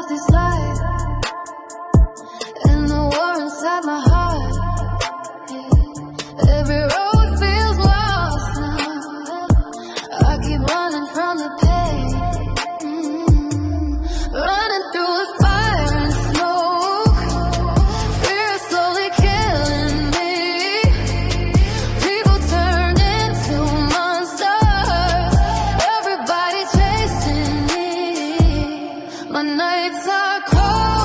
this life and the war inside my heart. Every road feels lost now. I keep running from the pain, running through the fire and smoke. Fear is slowly killing me. People turn into monsters. Everybody chasing me. My nights are cold.